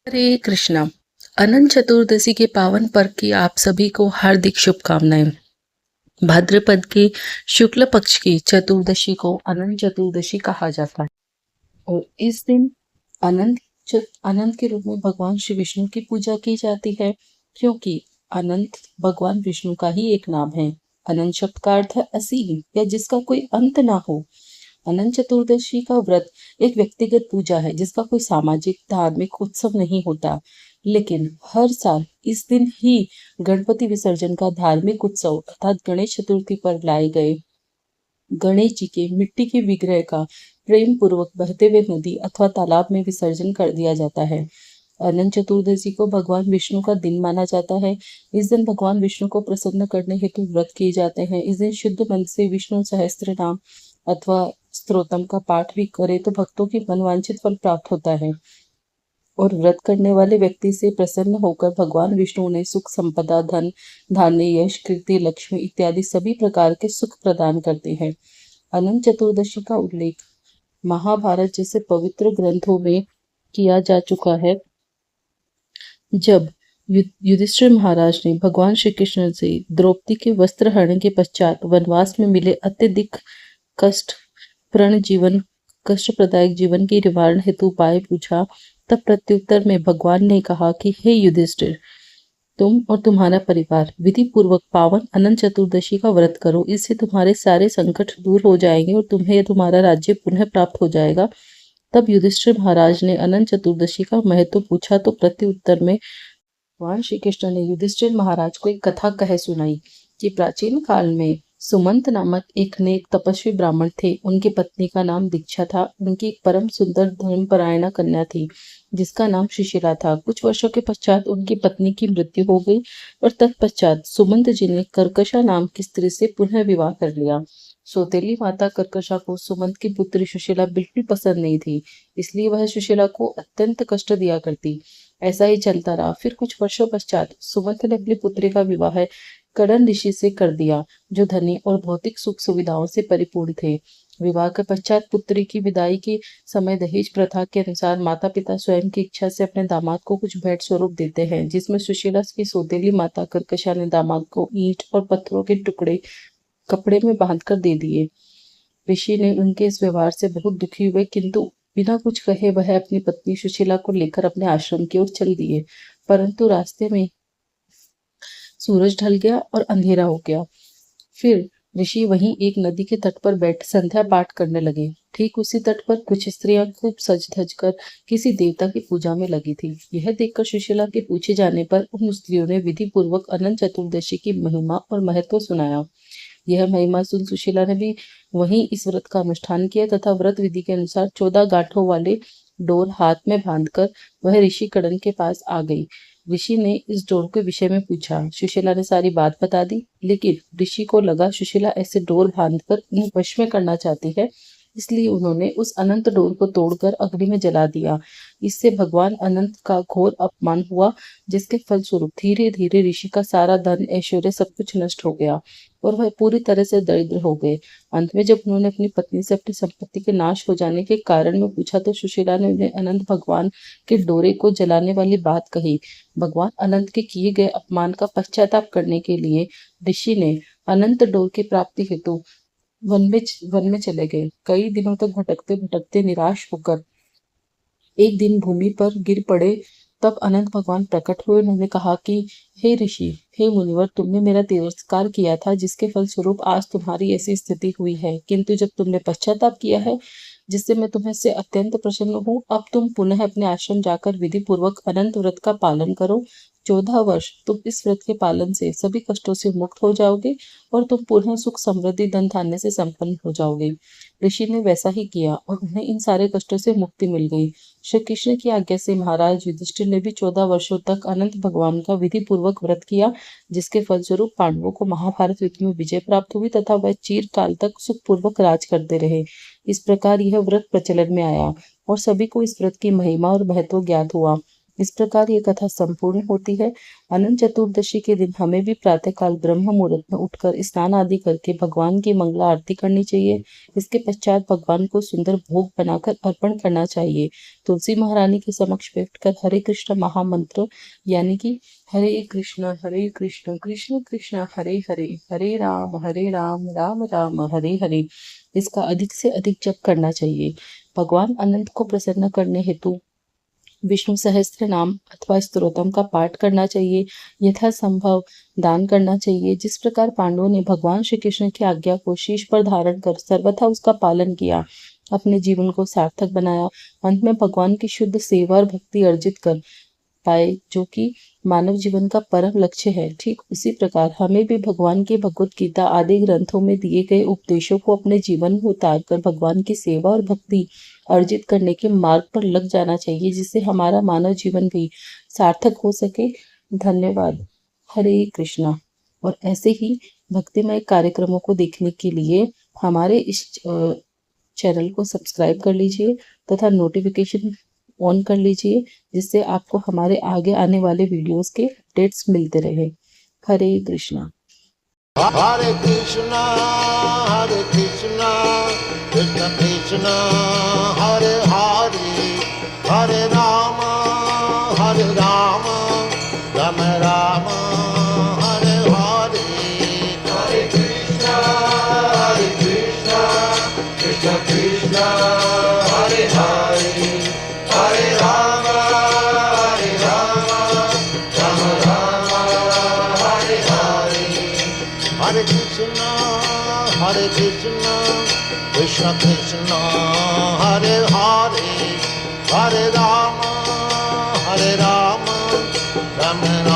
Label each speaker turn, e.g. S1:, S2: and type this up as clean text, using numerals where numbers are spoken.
S1: हरे कृष्णा। अनंत चतुर्दशी के पावन पर्व की आप सभी को हार्दिक शुभकामनाएं। भाद्रपद के शुक्ल पक्ष की चतुर्दशी को अनंत चतुर्दशी कहा जाता है और इस दिन अनंत के रूप में भगवान श्री विष्णु की पूजा की जाती है, क्योंकि अनंत भगवान विष्णु का ही एक नाम है। अनंत शब्द का अर्थ है असीम या जिसका कोई अंत ना हो। अनंत चतुर्दशी का व्रत एक व्यक्तिगत पूजा है जिसका कोई सामाजिक धार्मिक उत्सव नहीं होता, लेकिन हर साल इस दिन ही गणपति विसर्जन का धार्मिक उत्सव अर्थात गणेश चतुर्थी पर लाए गए गणेश जी के मिट्टी के विग्रह का प्रेम पूर्वक बहते हुए नदी अथवा तालाब में विसर्जन कर दिया जाता है। अनंत चतुर्दशी को भगवान विष्णु का दिन माना जाता है। इस दिन भगवान विष्णु को प्रसन्न करने हेतु व्रत किए जाते हैं। इस दिन शुद्ध मन से विष्णु सहस्त्र नाम अथवा स्तोत्रम का पाठ भी करे तो भक्तों की मनवांछित फल प्राप्त होता है और व्रत करने वाले व्यक्ति से प्रसन्न होकर भगवान विष्णु उन्हें सुख संपदा धन धान्य यश कीर्ति लक्ष्मी इत्यादि सभी प्रकार के सुख प्रदान करते हैं। अनंत चतुर्दशी का उल्लेख महाभारत जैसे पवित्र ग्रंथों में किया जा चुका है। जब युधिष्ठिर महाराज ने भगवान श्री कृष्ण से द्रौपदी के वस्त्र हरण के पश्चात वनवास में मिले अत्यधिक कष्टप्रदायक जीवन के निवारण हेतु उपाय पूछा, तब प्रत्युत्तर में भगवान ने कहा कि हे युधिष्ठिर, तुम और तुम्हारा परिवार विधि पूर्वक पावन अनंत चतुर्दशी का व्रत करो। इससे तुम्हारे सारे संकट दूर हो जाएंगे और तुम्हें तुम्हारा राज्य पुनः प्राप्त हो जाएगा। तब युधिष्ठिर महाराज ने अनंत चतुर्दशी का महत्व पूछा तो प्रत्युत्तर में भगवान श्री कृष्ण ने युधिष्ठिर महाराज को एक कथा कह सुनाई कि प्राचीन काल में सुमंत नामक एक नेक तपस्वी ब्राह्मण थे। उनकी पत्नी का नाम दीक्षा था। उनकी एक परम सुंदर धर्मपरायणा कन्या थी जिसका नाम सुशीला था। कुछ वर्षों के पश्चात उनकी पत्नी की मृत्यु हो गई और तत्पश्चात सुमंत जी ने कर्कशा नाम की स्त्री से पुनः विवाह कर लिया। सौतेली माता कर्कशा को सुमंत की पुत्री सुशीला बिल्कुल पसंद नहीं थी, इसलिए वह सुशीला को अत्यंत कष्ट दिया करती। ऐसा ही चलता रहा। फिर कुछ वर्षों पश्चात सुमंत ने अपनी पुत्री का विवाह करण ऋषि से कर दिया, जो धनी और भौतिक सुख सुविधाओं से परिपूर्ण थे। विवाह के पश्चात पुत्री की विदाई के समय दहेज प्रथा के अनुसार माता पिता स्वयं की इच्छा से अपने दामाद को कुछ भेंट स्वरूप देते हैं, जिसमें सुशीला की सौतेली माता कर्कशा ने दामाद को ईंट और पत्थरों के टुकड़े कपड़े में बांधकर दे दिए। ऋषि ने उनके इस व्यवहार से बहुत दुखी हुए, किंतु बिना कुछ कहे वह अपनी पत्नी सुशीला को लेकर अपने आश्रम की ओर चल दिए। परंतु रास्ते में सूरज ढल गया और अंधेरा हो गया। फिर ऋषि वहीं एक नदी के तट पर बैठ संध्या पाठ करने लगे। ठीक उसी तट पर कुछ स्त्रियां खूब सज धज कर किसी देवता की पूजा में लगी थी। यह देखकर सुशीला के पूछे जाने पर उन स्त्रियों ने विधि पूर्वक अनंत चतुर्दशी की महिमा और महत्व सुनाया। यह महिमा सुन सुशीला ने भी वहीं इस व्रत का अनुष्ठान किया तथा व्रत विधि के अनुसार 14 गांठों वाले डोर हाथ में बांधकर वह ऋषि करण के पास आ गई। ऋषि ने इस डोर के विषय में पूछा। सुशीला ने सारी बात बता दी, लेकिन ऋषि को लगा सुशीला ऐसे डोर बांधकर उन्हें वश में करना चाहती है, इसलिए उन्होंने उस अनंत डोर को तोड़कर अग्नि में जला दिया। इससे भगवान अनंत का घोर अपमान हुआ, जिसके फलस्वरूप धीरे धीरे ऋषि का सारा धन ऐश्वर्य सब कुछ नष्ट हो गया और वह पूरी तरह से दरिद्र हो गए। अंत में जब उन्होंने अपनी पत्नी से अपनी संपत्ति के नाश हो जाने के कारण में पूछा तो सुशीला ने उन्हें अनंत भगवान के डोरे को जलाने वाली बात कही। भगवान अनंत के किए गए अपमान का पश्चाताप करने के लिए ऋषि ने अनंत डोर की प्राप्ति हेतु वन में चले गए। कई दिनों तक भटकते भटकते निराश होकर एक दिन भूमि पर गिर पड़े। तब अनंत भगवान प्रकट हुए। उन्होंने कहा कि हे ऋषि, हे मुनिवर, तुमने मेरा तिरस्कार किया था, जिसके फलस्वरूप आज तुम्हारी ऐसी स्थिति हुई है। किंतु जब तुमने पश्चाताप किया है, जिससे मैं तुम्हें से अत्यंत प्रसन्न हूँ, अब तुम पुनः अपने आश्रम जाकर विधि पूर्वक अनंत व्रत का पालन करो। 14 वर्ष तुम इस व्रत के पालन से सभी कष्टों से मुक्त हो जाओगे और तुम पुनः सुख समृद्धि धन धान्य से संपन्न हो जाओगे। ऋषि ने वैसा ही किया और उन्हें इन सारे कष्टों से मुक्ति मिल गई। श्री कृष्ण की आज्ञा से महाराज युधिष्ठिर ने भी 14 वर्षों तक अनंत भगवान का विधि पूर्वक व्रत किया, जिसके फलस्वरूप पांडवों को महाभारत युद्ध में विजय प्राप्त हुई तथा वह चिरकाल तक सुखपूर्वक राज करते रहे। इस प्रकार यह व्रत प्रचलन में आया और सभी को इस व्रत की महिमा और महत्व ज्ञात हुआ। इस प्रकार ये कथा संपूर्ण होती है। अनंत चतुर्दशी के दिन हमें भी प्रातःकाल ब्रह्म मुहूर्त में उठकर स्नान आदि करके भगवान की मंगला आरती करनी चाहिए। इसके पश्चात भगवान को सुंदर भोग बनाकर अर्पण करना चाहिए। तुलसी महारानी के समक्ष बैठकर हरे कृष्ण महामंत्र यानी कि हरे कृष्ण कृष्ण कृष्ण हरे हरे, हरे राम राम राम हरे हरे, इसका अधिक से अधिक जप करना चाहिए। भगवान अनंत को प्रसन्न करने हेतु विष्णु सहस्त्र नाम अथवा स्तोत्रम का पाठ करना चाहिए। यथासंभव दान करना चाहिए। जिस प्रकार पांडवों ने भगवान श्री कृष्ण की आज्ञा को शीश पर धारण कर सर्वथा उसका पालन किया, अपने जीवन को सार्थक बनाया, अंत में भगवान की शुद्ध सेवा और भक्ति अर्जित कर पाए, जो कि मानव जीवन का परम लक्ष्य है। ठीक उसी प्रकार हमें भी भगवान की भगवत गीता आदि ग्रंथों में दिए गए उपदेशों को अपने जीवन में उतारकर भगवान की सेवा और भक्ति अर्जित करने के मार्ग पर लग जाना चाहिए, जिससे हमारा मानव जीवन भी सार्थक हो सके। धन्यवाद। हरे कृष्णा। और ऐसे ही भक्तिमय कार्यक्रमों को देखने के लिए हमारे इस चैनल को सब्सक्राइब कर लीजिए तथा नोटिफिकेशन ऑन कर लीजिए, जिससे आपको हमारे आगे आने वाले वीडियोस के अपडेट्स मिलते रहे। हरे कृष्णा।
S2: हरे कृष्णा कृष्ण कृष्ण हरे हरे, हरे राम राम राम हरे हरे। हरे कृष्णा कृष्ण कृष्ण हरे हरे, हरे राम राम हरे हरे। हरे कृष्ण कृष्ण कृष्ण हरे हरे, हरे राम राम